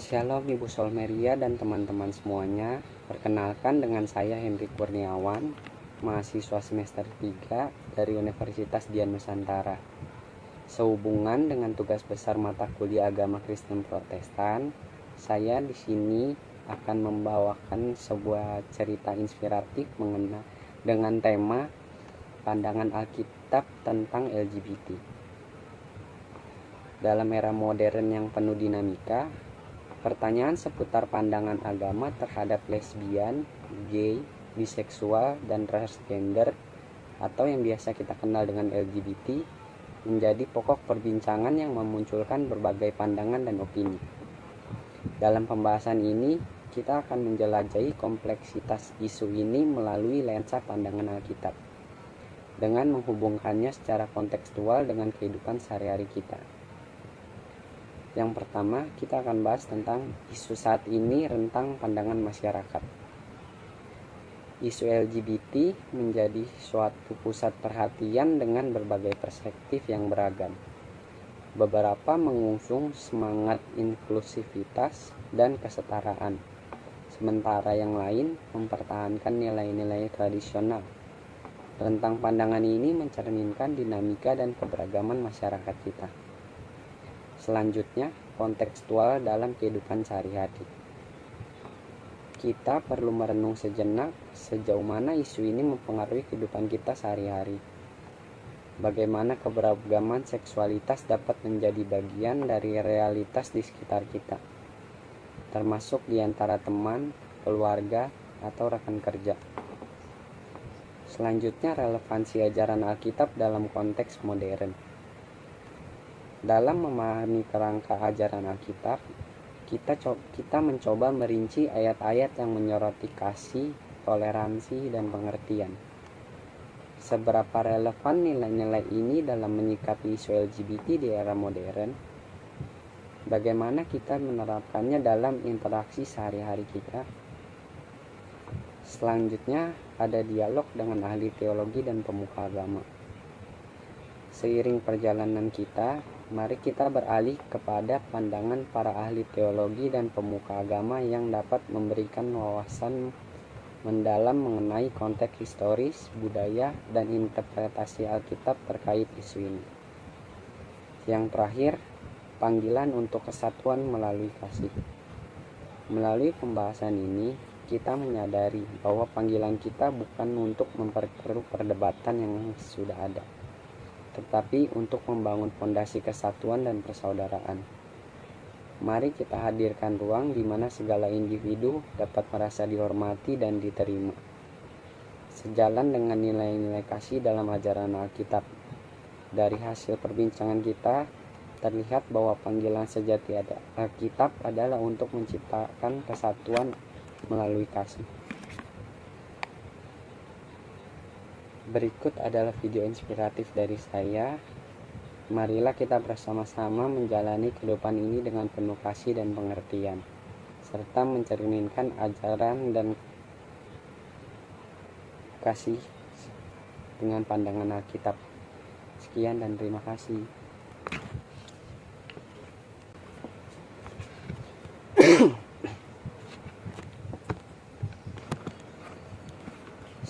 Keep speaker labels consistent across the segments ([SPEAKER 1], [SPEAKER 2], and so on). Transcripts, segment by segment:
[SPEAKER 1] Shalom Ibu Solmeria dan teman-teman semuanya. Perkenalkan, dengan saya Henry Kurniawan, mahasiswa semester 3 dari Universitas Dian Nusantara. Sehubungan dengan tugas besar mata kuliah Agama Kristen Protestan, saya di sini akan membawakan sebuah cerita inspiratif dengan tema pandangan Alkitab tentang LGBT. Dalam era modern yang penuh dinamika, pertanyaan seputar pandangan agama terhadap lesbian, gay, biseksual, dan transgender atau yang biasa kita kenal dengan LGBT menjadi pokok perbincangan yang memunculkan berbagai pandangan dan opini. Dalam pembahasan ini, kita akan menjelajahi kompleksitas isu ini melalui lensa pandangan Alkitab, dengan menghubungkannya secara kontekstual dengan kehidupan sehari-hari kita. Yang pertama, kita akan bahas tentang isu saat ini rentang pandangan masyarakat. Isu LGBT menjadi suatu pusat perhatian dengan berbagai perspektif yang beragam. Beberapa mengusung semangat inklusivitas dan kesetaraan, sementara yang lain mempertahankan nilai-nilai tradisional. Rentang pandangan ini mencerminkan dinamika dan keberagaman masyarakat kita. Selanjutnya, kontekstual dalam kehidupan sehari-hari. Kita perlu merenung sejenak sejauh mana isu ini mempengaruhi kehidupan kita sehari-hari. Bagaimana keberagaman seksualitas dapat menjadi bagian dari realitas di sekitar kita, termasuk di antara teman, keluarga, atau rekan kerja. Selanjutnya, relevansi ajaran Alkitab dalam konteks modern. Dalam memahami kerangka ajaran Alkitab, kita mencoba merinci ayat-ayat yang menyoroti kasih, toleransi, dan pengertian. Seberapa relevan nilai-nilai ini dalam menyikapi isu LGBT di era modern? Bagaimana kita menerapkannya dalam interaksi sehari-hari kita? Selanjutnya, ada dialog dengan ahli teologi dan pemuka agama. Seiring perjalanan kita, mari kita beralih kepada pandangan para ahli teologi dan pemuka agama yang dapat memberikan wawasan mendalam mengenai konteks historis, budaya, dan interpretasi Alkitab terkait isu ini. Yang terakhir, panggilan untuk kesatuan melalui kasih. Melalui pembahasan ini, kita menyadari bahwa panggilan kita bukan untuk memperkeruh perdebatan yang sudah ada, tetapi untuk membangun fondasi kesatuan dan persaudaraan. Mari kita hadirkan ruang di mana segala individu dapat merasa dihormati dan diterima. Sejalan dengan nilai-nilai kasih dalam ajaran Alkitab. Dari hasil perbincangan kita, terlihat bahwa panggilan sejati Alkitab adalah untuk menciptakan kesatuan melalui kasih. Berikut adalah video inspiratif dari saya. Marilah kita bersama-sama menjalani kehidupan ini dengan penuh kasih dan pengertian, serta mencerminkan ajaran dan kasih dengan pandangan Alkitab. Sekian dan terima kasih.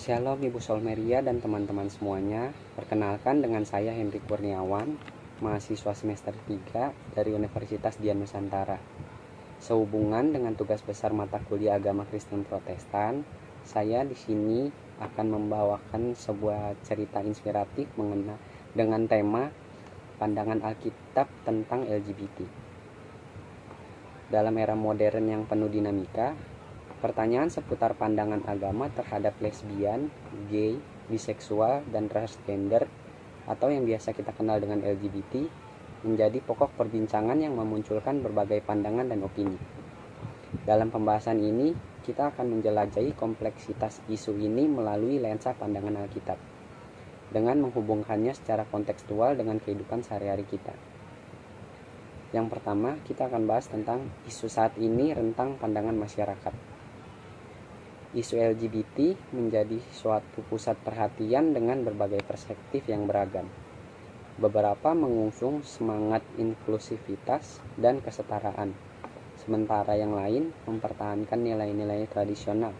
[SPEAKER 1] Shalom Ibu Solmeria dan teman-teman semuanya. Perkenalkan, dengan saya Henry Kurniawan, mahasiswa semester 3 dari Universitas Dian Nusantara. Sehubungan dengan tugas besar mata kuliah Agama Kristen Protestan, saya di sini akan membawakan sebuah cerita inspiratif dengan tema pandangan Alkitab tentang LGBT. Dalam era modern yang penuh dinamika, pertanyaan seputar pandangan agama terhadap lesbian, gay, biseksual, dan transgender atau yang biasa kita kenal dengan LGBT menjadi pokok perbincangan yang memunculkan berbagai pandangan dan opini. Dalam pembahasan ini, kita akan menjelajahi kompleksitas isu ini melalui lensa pandangan Alkitab, dengan menghubungkannya secara kontekstual dengan kehidupan sehari-hari kita. Yang pertama, kita akan bahas tentang isu saat ini rentang pandangan masyarakat. Isu LGBT menjadi suatu pusat perhatian dengan berbagai perspektif yang beragam. Beberapa mengusung semangat inklusivitas dan kesetaraan, sementara yang lain mempertahankan nilai-nilai tradisional.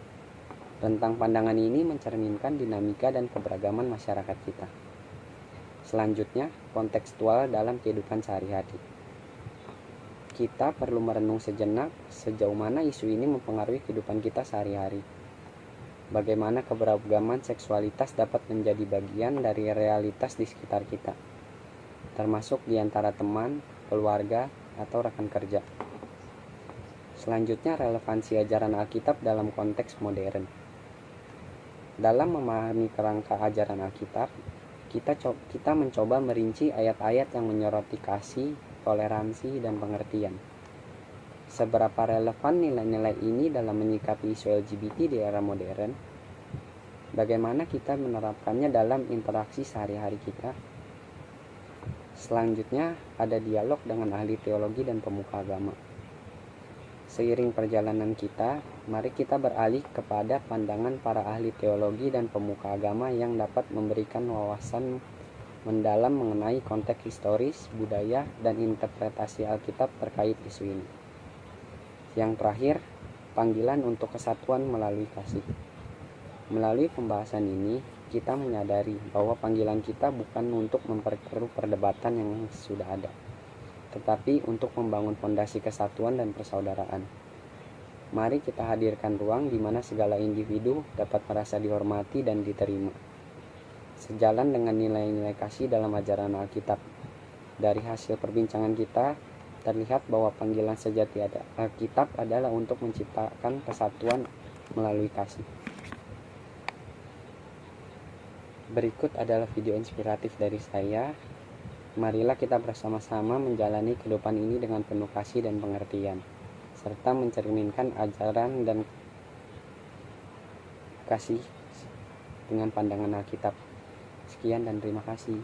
[SPEAKER 1] Rentang pandangan ini mencerminkan dinamika dan keberagaman masyarakat kita. Selanjutnya, kontekstual dalam kehidupan sehari-hari. Kita perlu merenung sejenak sejauh mana isu ini mempengaruhi kehidupan kita sehari-hari. Bagaimana keberagaman seksualitas dapat menjadi bagian dari realitas di sekitar kita, termasuk di antara teman, keluarga, atau rekan kerja. Selanjutnya, relevansi ajaran Alkitab dalam konteks modern. Dalam memahami kerangka ajaran Alkitab, kita mencoba merinci ayat-ayat yang menyoroti kasih, toleransi, dan pengertian. Seberapa relevan nilai-nilai ini dalam menyikapi isu LGBT di era modern? Bagaimana kita menerapkannya dalam interaksi sehari-hari kita? Selanjutnya, ada dialog dengan ahli teologi dan pemuka agama. Seiring perjalanan kita, mari kita beralih kepada pandangan para ahli teologi dan pemuka agama yang dapat memberikan wawasan mendalam mengenai konteks historis, budaya, dan interpretasi Alkitab terkait isu ini. Yang terakhir, panggilan untuk kesatuan melalui kasih. Melalui pembahasan ini, kita menyadari bahwa panggilan kita bukan untuk memperkeruh perdebatan yang sudah ada, tetapi untuk membangun fondasi kesatuan dan persaudaraan. Mari kita hadirkan ruang di mana segala individu dapat merasa dihormati dan diterima, sejalan dengan nilai-nilai kasih dalam ajaran Alkitab. Dari hasil perbincangan kita, terlihat bahwa panggilan sejati Alkitab adalah untuk menciptakan kesatuan melalui kasih. Berikut adalah video inspiratif dari saya. Marilah kita bersama-sama menjalani kehidupan ini dengan penuh kasih dan pengertian, serta mencerminkan ajaran dan kasih dengan pandangan Alkitab. Sekian dan terima kasih.